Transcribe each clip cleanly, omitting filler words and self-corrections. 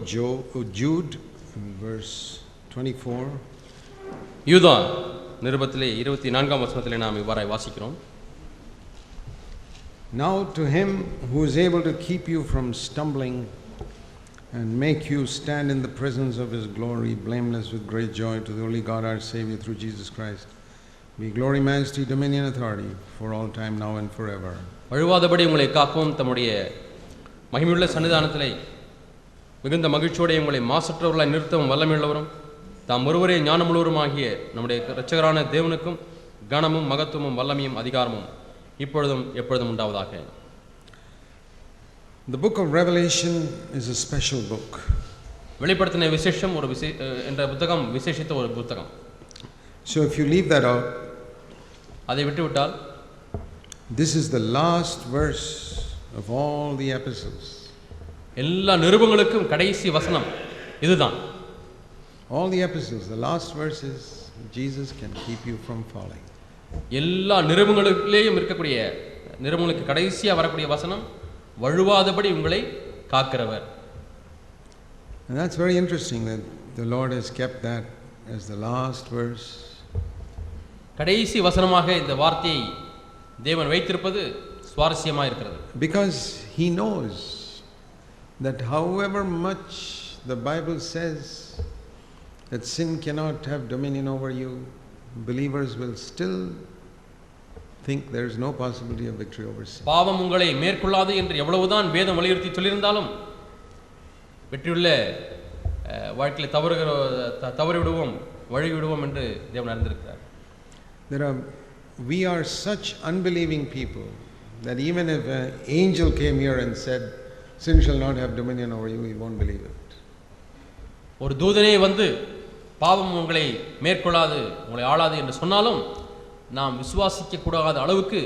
Jude, verse 24. யூதா நிருபத்திலே 24ஆம் வசனத்திலே நாம் இவ்வாறாய் வாசிக்கிறோம். Now to him who is able to keep you from stumbling and make you stand in the presence of his glory blameless with great joy, to the only God our Savior through Jesus Christ, be glory, majesty, dominion, authority for all time, now and forever. வழுவாதபடி உங்களை காக்கவும் தம்முடைய மகிமையுள்ள சன்னிதானத்திலே மிகுந்த மகிழ்ச்சியோடு உங்களை மாசற்றவர்களாய் நிறுத்தவும் வல்லமையுள்ளவரும் தாம் ஒருவரே ஞானமுள்ளவருமாகிய நம்முடைய இரட்சகரான தேவனுக்கும் கனமும் மகத்துவமும் வல்லமையும் அதிகாரமும் இப்பொழுதும் எப்பொழுதும் உண்டாவதாக. The book of Revelation is a special book. வெளிப்படுத்தின விசேஷம் ஒரு என்ற புத்தகம் விசேஷித்த ஒரு புத்தகம். So if you leave that out, அதை விட்டுவிட்டால், this is the last verse of all the epistles. எல்லா நிருபங்களுக்கும் கடைசி வசனம் இதுதான். All the epistles, the last verse is Jesus can keep you from falling. எல்லா நிருபங்களிலேயும் இருக்கக்கூடிய நிருபங்களுக்கு கடைசியா வரக்கூடிய வசனம் வழுவாதபடி உங்களை காக்கிறவர். And that's very interesting that the Lord has kept that as the last verse. கடைசி வசனமாக இந்த வார்த்தையை தேவன் வைத்திருப்பது சுவாரஸ்யமாக இருக்கிறது. Because he knows that however much the Bible says that sin cannot have dominion over you, believers will still think there is no possibility of victory over sin. பாவம் உங்களை மேற்கொள்ளாது என்று எவ்வளவுதான் வேதம் வலியுறுத்தி சொல்லியிருந்தாலும் வெற்றியுள்ள வாழ்க்கையில் தவறி விடுவோம், வழி விடுவோம் என்று தேவன் அறிந்திருக்கிறார். We are such unbelieving people that even if an angel came here and said sin shall not have dominion over you, you won't believe it. ஒரு தூதனே வந்து பாவம் உங்களை மேற்கொள்ளாது, உங்களை ஆளாது என்று சொன்னாலும் நாம் விசுவாசிக்க கூடாத அளவுக்கு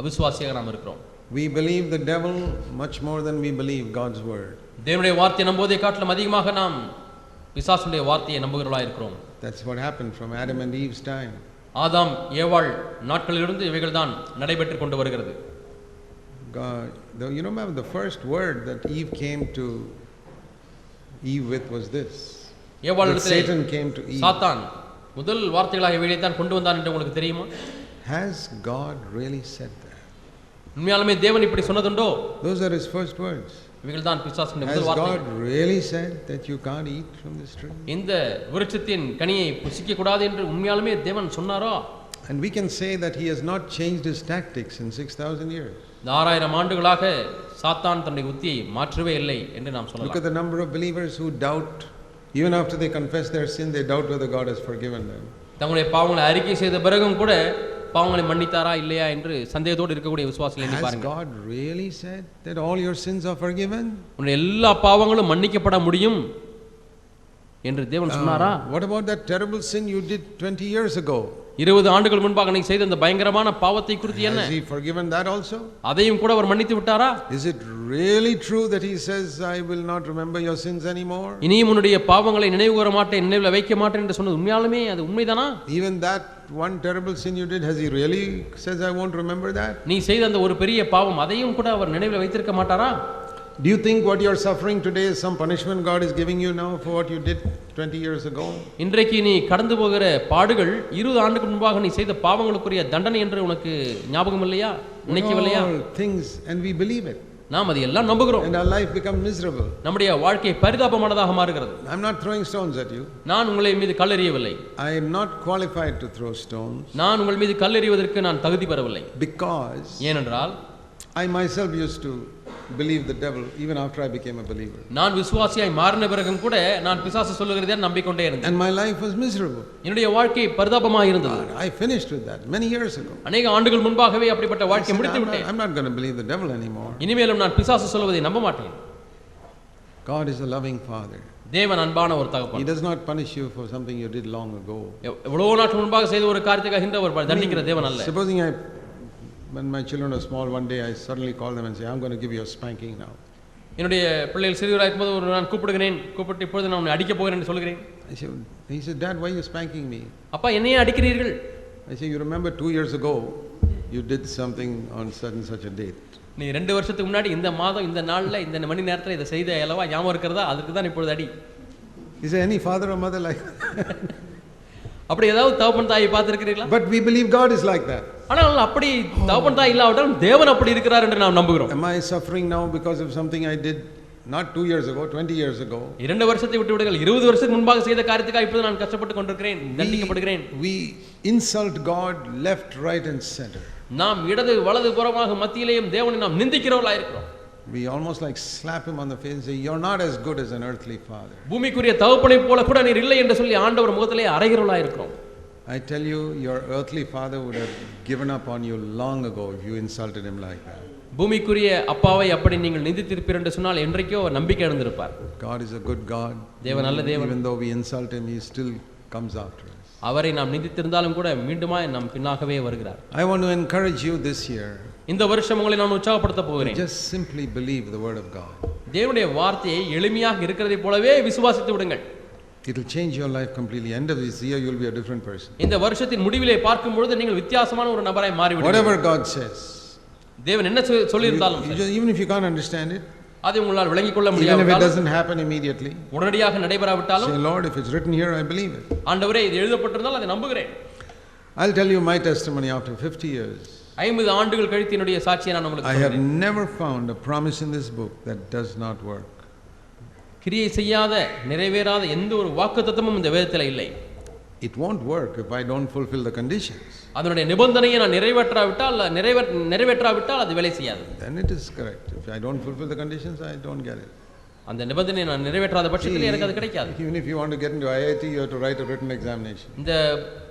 அவிசுவாசியாக நாம் இருக்கிறோம். We believe the devil much more than we believe God's word. தேவனுடைய வார்த்தையை நம்புவதை காட்டிலும் அதிகமாக நாம் பிசாசுடைய வார்த்தையை நம்புகிறவர்களாக இருக்கிறோம். That's what happened from Adam and Eve's time. ஆதாம் ஏவாள் நாட்களிலிருந்து இவைகள் தான் நடைபெற்று கொண்டு வருகிறது. God, you remember the first word that Eve came to Eve with was this. Satan came to Eve. சாத்தான் முதல் வார்த்தைகளாக இவைகளை தான் கொண்டு வந்தான் என்று உங்களுக்கு தெரியுமா? Has God really said that? உண்மையாலுமே தேவன் இப்படி சொன்னதுண்டோ? Those are his first words. இவைகள் தான் பிசாசுடைய முதல் வார்த்தைகள். Has God really said that you can't eat from this tree? இந்த விருட்சத்தின் கனியை புசிக்க கூடாது என்று உண்மையாலுமே தேவன் சொன்னாரோ? And we can say that he has not changed his tactics in 6000 years. 6000 ஆண்டுகளாக சாத்தான் தன்னுடைய உத்தியை மாற்றவே இல்லை என்று நாம் சொல்லலாம். Look at the number of believers who doubt, even after they confess their sin, they doubt whether God has forgiven them. தங்களுடைய பாவங்களை அறிக்கை செய்த பிறகும் கூட பாவங்களை மன்னித்தாரா இல்லையா என்று சந்தேகத்தோடு இருக்கக்கூடிய விசுவாசிகளை எண்ணி பாருங்க. Has God really said that all your sins are forgiven? உன்னுடைய எல்லா பாவங்களும் மன்னிக்கப்பட முடியும் என்று தேவன் சொன்னாரா? What about that terrible sin you did 20 years ago? 20 ஆண்டுகள் முன்பாக நீ செய்த அந்த பயங்கரமான பாவத்தை குறித்து என்ன? Has he forgiven that also? அதையும் கூட அவர் மன்னித்து விட்டாரா? Is it really true that he says I will not remember your sins anymore? இனியும் உன்னுடைய பாவங்களை நினைவு கூற மாட்டேன், நினைவில் வைக்க மாட்டேன் என்று சொன்னது உண்மையாலுமே அது உண்மைதானா? Even that one terrible sin you did, has he really says I won't remember that? நீ செய்த அந்த ஒரு பெரிய பாவம் அதையும் கூட அவர் நினைவில் வைத்திருக்க மாட்டாரா? Do you think what you are suffering today is some punishment God is giving you now for what you did 20 years ago? இன்றைக்கு நீ கடந்து போகிற பாடுகள் 20 ஆண்டுக்கு முன்பாக நீ செய்த பாவங்களுக்குரிய தண்டனை என்று உனக்கு ஞாபகம் இல்லையா? நினைக்கவில்லையா? Things, and we believe it. நாம் அதை எல்லாம் நம்புகிறோம். And our life becomes miserable. நம்முடைய வாழ்க்கை பரிதாபமானதாக மாறுகிறது. I'm not throwing stones at you. நான் உங்களை மீது கல்லெறியவில்லை. I am not qualified to throw stones. நான் உங்கள் மீது கல்லெறிவதற்கு நான் தகுதி பெறவில்லை. Because ஏனென்றால் I myself used to believe the devil even after I became a believer. நான் விசுவாசியாய் மாறின பிறகும் கூட நான் பிசாசு சொல்லுகிறதை நம்பிக்கொண்டே இருந்தேன். And my life was miserable. என்னுடைய வாழ்க்கை பரிதாபமாக இருந்தது. I finished with that many years ago. அநேக ஆண்டுகள் முன்பாகவே அப்படிப்பட்ட வாழ்க்கை முடித்து விட்டேன். I'm not going to believe the devil anymore. இனிமேலும் நான் பிசாசு சொல்வதை நம்ப மாட்டேன். God is a loving father. தேவன் அன்பான ஒரு தகப்பன். He does not punish you for something you did long ago. எவ்வளவு நாட்கள் முன்பாக செய்த ஒரு காரியத்துக்காக அவர் தண்டிக்கிற தேவன் அல்ல. Supposing when my children are small, one day I suddenly call them and say I'm going to give you a spanking now. என்னுடைய பிள்ளைகள் சிறியவராக இருக்கும்போது ஒரு நான் கூப்பிடுகிறேன், கூப்பிட்டு இப்பொழுது நான் உன்னை அடிக்க போகிறேன் என்று சொல்கிறேன். He said, Dad, why are you spanking me? அப்பா என்னையே அடிக்கிறீர்கள்? I say, you remember 2 years ago you did something on such and such a date. நீ 2 வருஷத்துக்கு முன்னாடி இந்த மாதம் இந்த நாள்ல இந்த மணி நேரத்துல இதை செய்த அளவா ஞாபகம் இருக்கிறதா? அதுக்கு தான் இப்பொழுது அடி. Is there any father or mother like that? அப்படி ஏதாவது தகப்பன் தாயை பார்த்திருக்கிறீர்களா? But we believe God is like that. ஆனால் அப்படி தகப்பன் தாய் இல்லாவிட்டாலும் தேவன் அப்படி இருக்கிறார் என்று நாம் நம்புகிறோம். Am I suffering now because of something I did not 2 years ago, 20 years ago? 2 வருஷத்தை விட்டு விடுங்கள். 20 வருஷத்துக்கு முன்பாக செய்த காரியத்துக்காக இப்போது நான் கஷ்டப்பட்டு கொண்டிருக்கிறேன், தண்டிக்கப்படுகிறேன். We insult God left, right and center. நாம் இடது வலது புறமாக மத்தியிலேயும் தேவனை நாம் நிந்திக்கிறவர்களாக இருக்கிறோம். We almost like slap him on the face and say, you're not as good as an earthly father. பூமிக்குரிய தகப்பனை போல கூட நீர் இல்லை என்று சொல்லி ஆண்டவர் முகத்திலே அறைகிறவர்களாக இருக்கிறோம். I tell you, your earthly father would have given up on you long ago if you insulted him like that. பூமிக்குரிய அப்பாவை அப்படி நீங்கள் நிந்தித்திருப்பீர் என்று சொன்னால் என்றைக்கோ நம்பிக்கை இழந்திருப்பார். God is a good God. தேவன் நல்ல தேவன். Even though we insult him, he still comes after us. அவரை நாம் நிந்தித்திருந்தாலும் கூட மீண்டுமாய் நம் பின்னாகவே வருகிறார். I want to encourage you this year. இந்த வருஷம் உங்களை நான் உற்சாகப்படுத்த போகிறேன். Just simply believe the word of God. தேவனுடைய வார்த்தையை எளிமையாக இருக்கிறதை போலவே விசுவாசித்து விடுங்கள். It will change your life completely. End of this year you will be a different person. இந்த வருஷத்தின் முடிவிலே பார்க்கும் பொழுது நீங்கள் வித்தியாசமான ஒரு நபராய் மாறி விடுவீர்கள். Whatever God says. தேவன் என்ன சொல்லி இருந்தாலும் even if you can't understand it, அதை உங்களால் விளங்கிக் கொள்ள even if it முடியாவிட்டாலும் doesn't happen immediately, உடனடியாக நடைபெறாவிட்டாலும் say, Lord, if it's written here, I believe it. ஆண்டவரே இது எழுதப்பட்டிருந்தால் அதை நம்புகிறேன். I'll tell you my testimony after 50 years. 50 ஆண்டுகள் கழித்து என்னுடைய சாட்சியை நான் உங்களுக்கு I have சொல்கிறேன். never found a promise in this book that does not work. கிரியை செய்யாத நிறைவேறாத எந்த ஒரு வாக்குத்தத்தமும் இந்த வேதத்தில் இல்லை. It won't work if I don't fulfill the conditions. அதனுடைய நிபந்தனையை நான் நிறைவேற்றாவிட்டால் அது வேலை செய்யாது. Then it is correct. If I don't fulfill the conditions, I don't get it. அந்த நிபந்தனையை நான் நிறைவேற்றாத பட்சத்தில் எனக்கு அது கிடைக்காது. Even if you want to get into IIT, you have to write a written examination. இந்த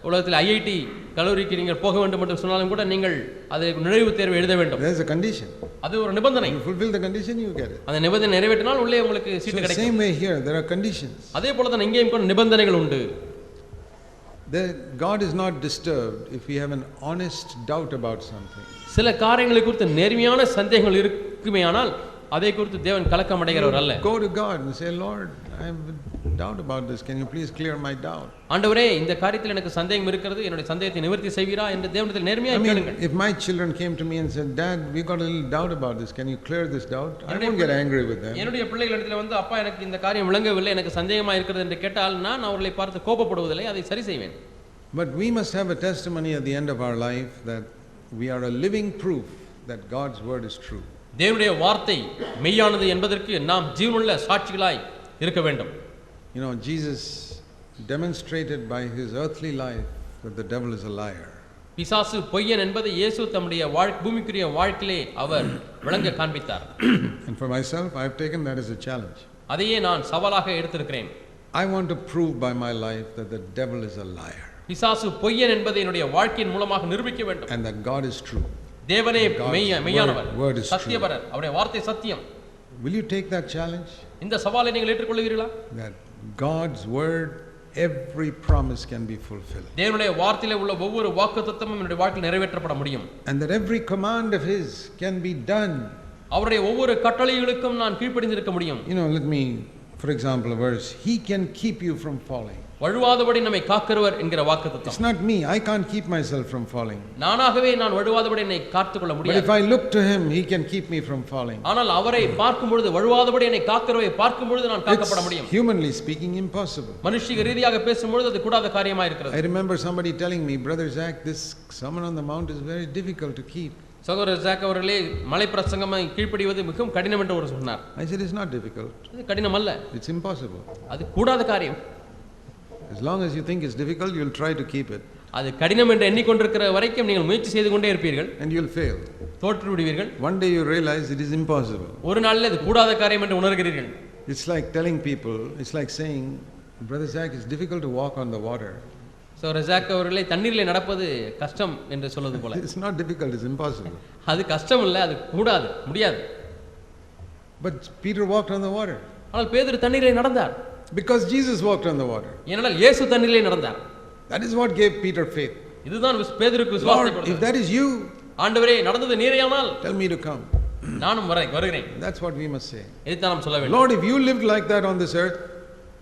உலகத்தில் ஐஐடி கல்லூரிக்கு நீங்கள் போக வேண்டும் என்று சொன்னாலும் கூட நீங்கள் அதை நுழைவுத் தேர்வு எழுத வேண்டும். There is a condition. அது ஒரு நிபந்தனை. You fulfill the condition, you get it. அந்த நிபந்தனை நிறைவேற்றினால் உள்ளே உங்களுக்கு சீட்டு So கிடைக்கும். same way here, there are conditions. அதே போல தான் இங்கேயும் கூட நிபந்தனைகள் உண்டு. God is not disturbed if we have an honest doubt about something. சில காரியங்களை குறித்து நேர்மையான சந்தேகங்கள் இருக்குமேயானால் அதை குறித்து தேவன் கலக்கம் அடைகிறவர் அல்ல. Go to God and say, Lord, I have a doubt about this. Can you please clear my doubt? ஆண்டவரே இந்த காரியத்தில் எனக்கு சந்தேகம் இருக்கிறது, என்னுடைய சந்தேகத்தை நிவர்த்தி செய்வீரா என்று தேவனிடத்தில் நேர்மையாக கேளுங்கள். If my children came to me and said, Dad, we got a little doubt about this. Can you clear this doubt? I won't get angry with them. என்னுடைய பிள்ளைகளிடத்தில் வந்து அப்பா எனக்கு இந்த காரியம் விளங்கவில்லை, எனக்கு சந்தேகமாக இருக்கிறது என்று கேட்டால் நான் அவர்களை பார்த்து கோபப்படுவதில்லை, அதை சரி செய்வேன். But we must have a testimony at the end of our life that we are a living proof that God's word is true. தேவனுடைய வார்த்தை மெய்யானது என்பதற்கு நாம் ஜீவனுள்ள சாட்சிகளாய் இருக்க வேண்டும். You know, Jesus demonstrated by his earthly life that the devil is a liar. பிசாசு பொய்யன் என்பதை இயேசு தம்முடைய பூமிக்குரிய வாழ்க்கையிலே அவர் விளங்க காண்பித்தார். And for myself, I have taken that as a challenge. அதையே நான் சவாலாக எடுத்திருக்கிறேன். I want to prove by my life that the devil is a liar. பிசாசு பொய்யன் என்பதை என்னுடைய வாழ்க்கையின் மூலமாக நிரூபிக்க வேண்டும். And that God is true. தேவனே மெய்யானவர், word is சத்தியபரர், அவருடைய வார்த்தை சத்தியம். Will you take that challenge? இந்த சவாலை நீங்கள் ஏற்றுக்கொள்வீர்களா? That God's word, every promise can be fulfilled. தேவனுடைய வார்த்தையிலே உள்ள ஒவ்வொரு வாக்குத்தத்தமும் என்னுடைய வாழ்க்கையில் நிறைவேற்றப்பட முடியும். And that every command of his can be done. அவருடைய ஒவ்வொரு கட்டளைகளுக்கும் நான் கீழ்ப்படிந்திருக்க முடியும். You know, let me, for example, a verse, he can keep you from falling. வழுவாதபடி நம்மை காக்கிறவர் என்கிற வாக்குத்தத்தம். It's not me, I can't keep myself from falling. நானாகவே நான் வழுவாதபடி என்னை காத்துக்கொள்ள முடியாது. But if I look to him, he can keep me from falling. ஆனால் அவரை பார்க்கும் பொழுது வழுவாதபடி என்னை காக்கிறவரை பார்க்கும் பொழுது நான் காக்கப்பட முடியும். Humanly speaking, impossible. மனுஷிக ரீதியாக பேசும்பொழுது அது கூடாத காரியமாக இருக்கிறது. I remember somebody telling me, Brother Zach, this sermon on the mount is very difficult to keep. சகோதரர் ஜாக் அவர்களே, மலை பிரசங்கமாய் கீழ்ப்படிவது மிகவும் கடினம் என்று அவர் சொன்னார். I said, it's not difficult. இது கடினம் அல்ல, It's impossible. அது கூடாத காரியம். As long as you think it's difficult, you'll try to keep it. அது கடினம் என்று எண்ணிக்கொண்டிருக்கிற வரைக்கும் நீங்கள் முயற்சி செய்து கொண்டே இருப்பீர்கள். And you'll fail. தோற்று விடுவீர்கள். One day you realize it is impossible. ஒரு நாளில் இது கூடாத காரியம் என்று உணர்கிறீர்கள். It's like telling people, it's like saying, Brother Zach, it's difficult to walk on the water. So Razak அவர்களே, தண்ணீரில் நடப்பது கஷ்டம் என்று சொல்வது போல. It's not difficult, it's impossible. அது கஷ்டம் இல்லை, அது கூடாது, முடியாது. But Peter walked on the water. ஆனால் பேதுரு தண்ணீரில் நடந்தார். Because Jesus walked on the water. ஏனென்றால் இயேசு தண்ணீரிலே நடந்தார். That is what gave Peter faith. இதுதான் பேதுருக்கு விசுவாசத்தை Lord, கொடுத்தது. if that is you, ஆண்டவரே நடந்தது நீரேயானால் tell me to come. நானும் வருகிறேன். That's what we must say. இதைத்தான் நாம் சொல்ல வேண்டும். Lord, if you lived like that on this earth,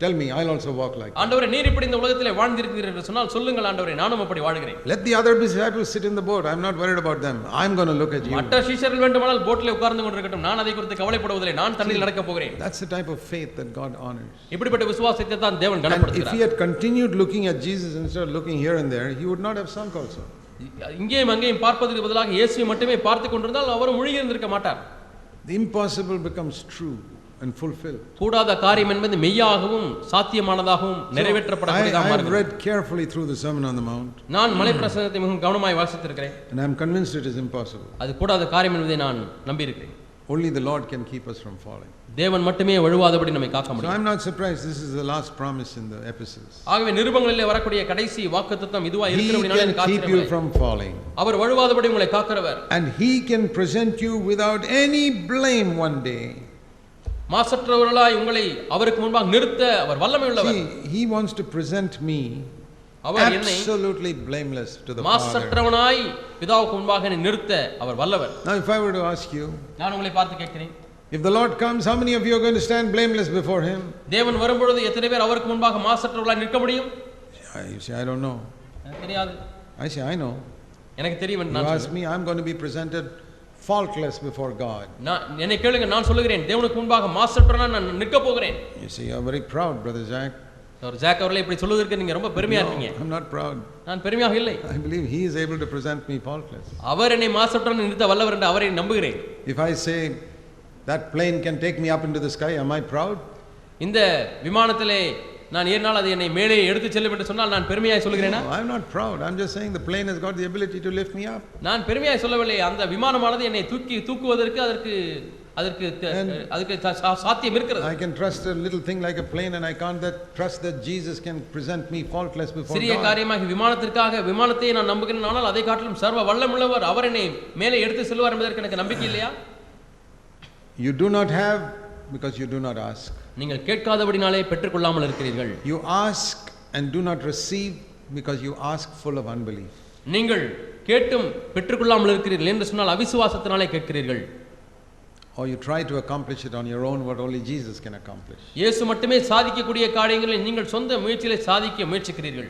Tell me, I'll also walk like that. ஆண்டவரே நீர் இப்படி இந்த உலகத்திலே வாழ்ந்திருக்கிறீர் என்று சொன்னால் சொல்லுங்கள் ஆண்டவரே நானும் அப்படி வாழ்கிறேன். Let the other disciples sit in the boat. I'm not worried about them. I'm going to look at you. மற்ற சீஷர்கள் வேண்டுமானால் போட்ல உட்கார்ந்து கொண்டிருக்கட்டும், நான் அதை குறித்து கவலைப்படுவதில்லை, நான் தண்ணீரில் நடக்க போகிறேன். That's the type of faith that God honors. இப்படிப்பட்ட விசுவாசத்தை தான் தேவன் And கனப்படுத்துகிறார். if he had continued looking at Jesus instead of looking here and there, he would not have sunk also. இங்கேயும் அங்கேயும் பார்ப்பதற்கு பதிலாக இயேசுவை மட்டுமே பார்த்து கொண்டிருந்தால் அவர் முழுகி இருந்திருக்க மாட்டார். The impossible becomes true and fulfilled. கூடாத காரியம் என்பது மெய்யாகவும் சாத்தியமானதாகவும் நிறைவேற்றப்படக்கூடியதாக I have மாறுகிறது. read carefully through the Sermon on the Mount. நான் மலை பிரசங்கத்தை மிகவும் கவனமாய் வாசித்திருக்கிறேன். And I am convinced it is impossible. அது கூடாத காரியம் என்பதை நான் நம்பியிருக்கிறேன். Only the Lord can keep us from falling. தேவன் மட்டுமே வழுவாதபடி நம்மை காக்க So I முடியும். am not surprised this is the last promise in the epistles. ஆகவே நிருபங்களிலே வரக்கூடிய கடைசி வாக்குத்தத்தம் இதுவா He இருக்கிறபடியால் can எனக்கு keep you ஆச்சரியமில்லை. from falling. அவர் வழுவாதபடி உங்களை காக்கிறவர். And he can present you without any blame one day. மாசற்றவர்களாய் உங்களை அவருக்கு முன்பாக நிறுத்த அவர் வல்லமை உள்ளவர். See, he wants to present me அவர் என்னை absolutely blameless to the Father. மாசற்றவனாய் பிதாவுக்கு முன்பாக என்னை நிறுத்த அவர் வல்லவர். Now if I were to ask you, நான் உங்களை பார்த்து கேட்கிறேன், if the Lord comes, how many of you are going to stand blameless before him? தேவன் வரும்பொழுது எத்தனை பேர் அவருக்கு முன்பாக மாசற்றவர்களாய் நிற்க முடியும்? You say, I don't know. எனக்கு தெரியாது. I say, I know. எனக்கு தெரியும் என்று You நான் ask me, I'm going to be presented faultless before God. என்னை கேளுங்க, நான் சொல்லுகிறேன் தேவனுக்கு முன்பாக மாசற்றவனாய் நான் நிற்க போகிறேன். You say, you're very proud, Brother Jack. Jack அவர்களே இப்படி சொல்வதற்கு நீங்க ரொம்ப பெருமையா இருக்கீங்க. I'm not proud. நான் பெருமையாக இல்லை. I believe he is able to present me faultless. அவர் என்னை மாசற்றவனாய் நிறுத்த வல்லவர் என்று அவரை நம்புகிறேன். If I say that plane can take me up into the sky, am I proud? இந்த விமானத்திலே நான் ஏறினால் அது என்னை மேலே எடுத்து செல்லும் என்று சொன்னால் நான் பெருமையாய் சொல்கிறேனா? No, I'm not proud. I'm just saying the plane has got the ability to lift me up. நான் பெருமையாய் சொல்லவில்லை. அந்த விமானமானது என்னை தூக்குவதற்கு அதற்கு சாத்தியம் இருக்கிறது. I can trust a little thing like a plane and I can't trust that Jesus can present me faultless before God. சிறிய காரியமாக விமானத்தை நான் நம்புகிறேன், ஆனால் அதை காட்டிலும் சர்வ வல்லமுள்ளவர் அவர் என்னை மேலே எடுத்து செல்வார் என்பதற்கு எனக்கு நம்பிக்கை இல்லையா? You do not have because you do not ask. நீங்கள் கேட்காதபடினாலே பெற்றுக்கொள்ளாமல் இருக்கிறீர்கள். You ask and do not receive because you ask full of unbelief. நீங்கள் கேட்டும் பெற்றுக்கொள்ளாமல் இருக்கிறீர்கள் என்று சொன்னால் அவிசுவாசத்தினாலே கேட்கிறீர்கள். Or you try to accomplish it on your own what only Jesus can accomplish. இயேசு மட்டுமே சாதிக்கக்கூடிய காரியங்களை நீங்கள் சொந்த முயற்சியிலே சாதிக்க முயற்சிக்கிறீர்கள்.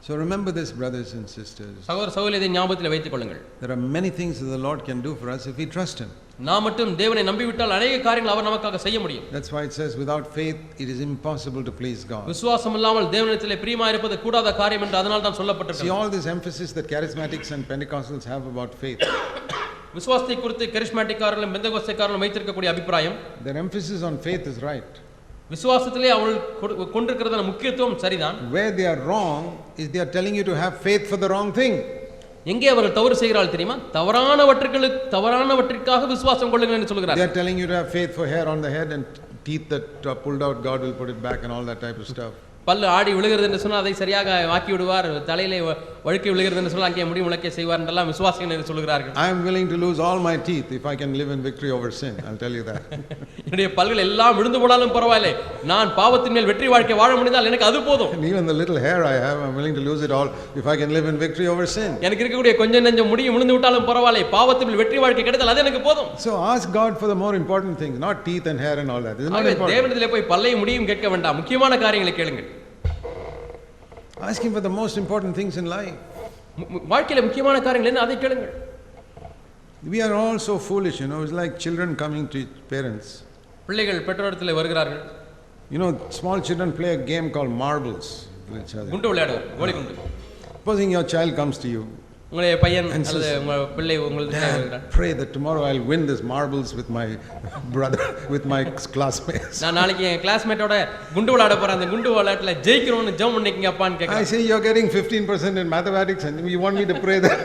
So remember this, brothers and sisters. சகோதர சகோதரிகளை இதை ஞாபகத்தில் வைத்துக் கொள்ளுங்கள். There are many things that the Lord can do for us if we trust him. நாம் மட்டும் தேவனை நம்பிவிட்டால் अनेक காரியங்களை அவர் நமக்காக செய்ய முடியும். That's why it says without faith it is impossible to please God. விசுவாசம் இல்லாமல் தேவனிடத்திலே பிரியமாய் இருப்பது கூடாத காரியம் என்று அதனால் தான் See சொல்லப்பட்டிருக்கிறது. all this emphasis that charismatics and Pentecostals have about faith. விசுவாசத்தை குறித்து கரிஸ்மாட்டிக்காரர்களும் பெந்தகோஸ்தேக்காரர்களும் வைத்திருக்கக்கூடிய அபிப்பிராயம், Their emphasis on faith is right. விசுவாசத்திலே அவர்கள் கொண்டிருக்கிறதான முக்கியத்துவம் சரிதான். Where they are wrong is they are telling you to have faith for the wrong thing. எங்கே அவர்கள் தவறு செய்கிறார்கள் தெரியுமா? தவறானவற்றிற்காக விசுவாசம் கொள்ளுங்கள் என்று They சொல்கிறார்கள். are telling you to have faith for hair on the head and teeth that are pulled out, God will put it back and all that type of stuff. பல்லு ஆடி விழுகிறது என்று சொன்னால் அதை சரியாக ஆக்கி விடுவார், தலையிலே வழுக்கி விழுகிறது என்று சொன்னால் அங்கே முடி முளைக்க செய்வார் என்றெல்லாம் விசுவாசிகள் என்று சொல்கிறார்கள். I am willing to lose all my teeth if I can live in victory over sin. I'll tell you that. என்னுடைய பல்கள் எல்லாம் விழுந்து போனாலும் பரவாயில்லை, நான் பாவத்தின் மேல் வெற்றி வாழ்க்கை வாழ முடிந்தால் எனக்கு அது போதும். And even the little hair I have, I'm willing to lose it all if I can live in victory over sin. எனக்கு இருக்கக்கூடிய கொஞ்சம் நெஞ்சம் முடியும் விழுந்து விட்டாலும் பரவாயில்லை, பாவத்தின் மேல் வெற்றி வாழ்க்கை கிடைத்தால் அது எனக்கு போதும். So ask God for the more important things, not teeth and hair and all that. This is not important. தேவனிடத்திலே போய் பல்லையும் முடியும் கேட்க வேண்டாம், முக்கியமான காரியங்களை கேளுங்கள். Ask him for the most important things in life. வாழ்க்கையில முக்கியமான காரியங்கள் என்ன அதை கேளுங்கள். We are all so foolish, it's like children coming to parents. பிள்ளைகள் பெற்றோரிடத்திலே வருகிறார்கள். Small children play a game called marbles with each other. குண்டு விளையாடுவார், கோலி குண்டு. Supposing your child comes to you. உங்களுடைய பையன் அல்லது உங்கள் பிள்ளை உங்களிடத்திலே வருகிறார். Pray that tomorrow I'll win this marbles with my brother, with my classmates. நான் நாளைக்கு என் கிளாஸ்மேட்டோட குண்டு விளையாட போறேன், அந்த குண்டு விளையாட்டுல ஜெயிக்கணும்னு ஜெபம் பண்ணிக்கங்க அப்பான்னு கேக்குறேன். I say you're getting 15% in mathematics and you want me to pray that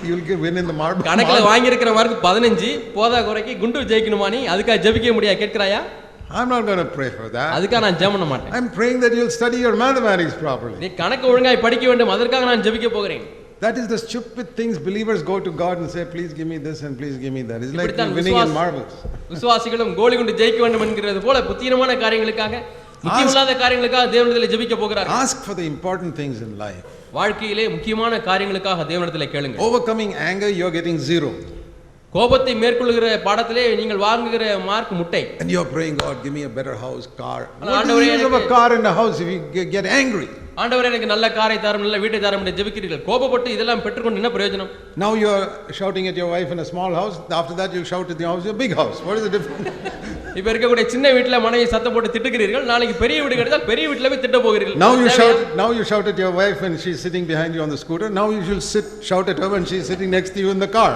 you'll win in the marbles. கணக்குல வாங்கி இருக்கிற மார்க் 15, போதா குறைக்கு குண்டு ஜெயிக்கணுமா நீ? அதுக்காக ஜெபிக்க முடியாது கேட்கிறாயா? I'm not going to pray for that. அதுக்காக நான் ஜெபம் பண்ண மாட்டேன். I'm praying that you'll study your mathematics properly. நீ கணக்கு ஒழுங்காய் படிக்க வேண்டும், அதற்காக நான் ஜெபிக்க போகிறேன். That is the stupid things believers go to God and say, please give me this and please give me that. It's like winning in marbles. விசுவாசிகளும் கோலி குண்டு ஜெயிக்க வேண்டும் என்கிறது போல புத்திரமான காரியங்களுக்காக, முக்கியமில்லாத காரியங்களுக்காக தேவனிடத்திலே ஜெபிக்க போகிறார்கள். Ask for the important things in life. வாழ்க்கையிலே முக்கியமான காரியங்களுக்காக தேவனிடத்திலே கேளுங்க. Overcoming anger, you're getting 0. கோபத்தை மேற்கொள்ளுகிற பாடத்திலே நீங்கள் வாங்குகிற மார்க் முட்டை. And you're praying, God, give me a better house, car. ஆனா What is the ஆண்டவரே use of a car in the house if you get angry? ஆண்டவரே எனக்கு நல்ல காரை தாரும், நல்ல வீட்டை தாரும் என்று ஜெபிக்கிறீர்கள். கோபப்பட்டு இதெல்லாம் பெற்றுக்கொண்டு என்ன பிரயோஜனம்? Now you're shouting at your wife in a small house. After that, you shout at the house, a big house. What is the difference? இப்ப இருக்கக்கூடிய சின்ன வீட்டுல மனைவி சத்தம் போட்டு திட்டுகிறீர்கள். நாளைக்கு பெரிய வீடு கிடைத்தால் பெரிய வீட்டுல போய் திட்ட போகிறீர்கள். Now you shout at your wife when she's sitting behind you on the scooter. Now you should shout at her when she's sitting next to you in the car.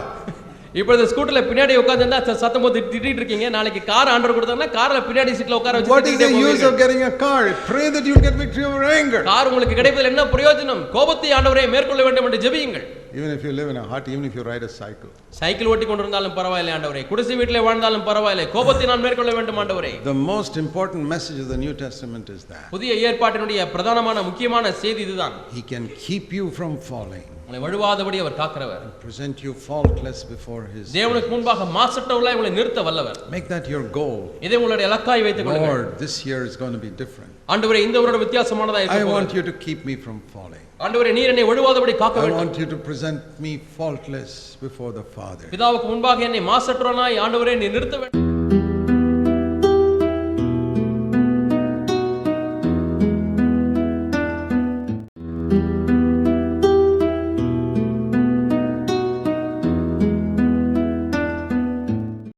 இப்போ இந்த ஸ்கூட்டர்ல பின்னாடி உட்கார்ந்திருந்தா சத்தம் போட்டு திட்டிட்டு இருக்கீங்க. நாளைக்கு கார் ஆர்டர் கொடுத்தாங்கன்னா கார்ல பின்னாடி சீட்ல உட்கார வச்சு What is the use of getting a car? Pray that you'll get victory over anger. Car உங்களுக்கு கிடைப்பதில் என்ன பிரயோஜனம்? கோபத்தை ஆண்டவரே மேற்கொள்ள வேண்டும் என்று ஜெபியுங்கள். Even if you live in a hut, even if you ride a cycle. Cycle ஓட்டி கொண்டிருந்தாலும் பரவாயில்லை ஆண்டவரே, குடிசை வீட்டிலே வாழ்ந்தாலும் பரவாயில்லை, கோபத்தை நான் மேற்கொள்ள வேண்டும் ஆண்டவரே. The most important message of the New Testament is that புதிய ஏற்பாட்டினுடைய பிரதானமான முக்கியமான செய்தி இதுதான். He can keep you from falling. உங்களை வழுவாதபடி அவர் காக்கிறவர். Present you faultless before His. தேவனுக்கு முன்பாக மாசற்றவர்களாய் உங்களை நிறுத்த வல்லவர். Make that your goal. இதை உங்களுடைய இலக்காய் வைத்துக் கொள்ளுங்கள். Lord, this year is going to be different. ஆண்டவரே இந்த வருடம் வித்தியாசமானதா இருக்க I போகிறது. want you to keep me from falling. ஆண்டவரே நீர் என்னை வழுவாதபடி காக்க I வேண்டும். want you to present me faultless before the Father. பிதாவுக்கு முன்பாக என்னை மாசற்றவனாய் ஆண்டவரே நீர் நிறுத்த வேண்டும்.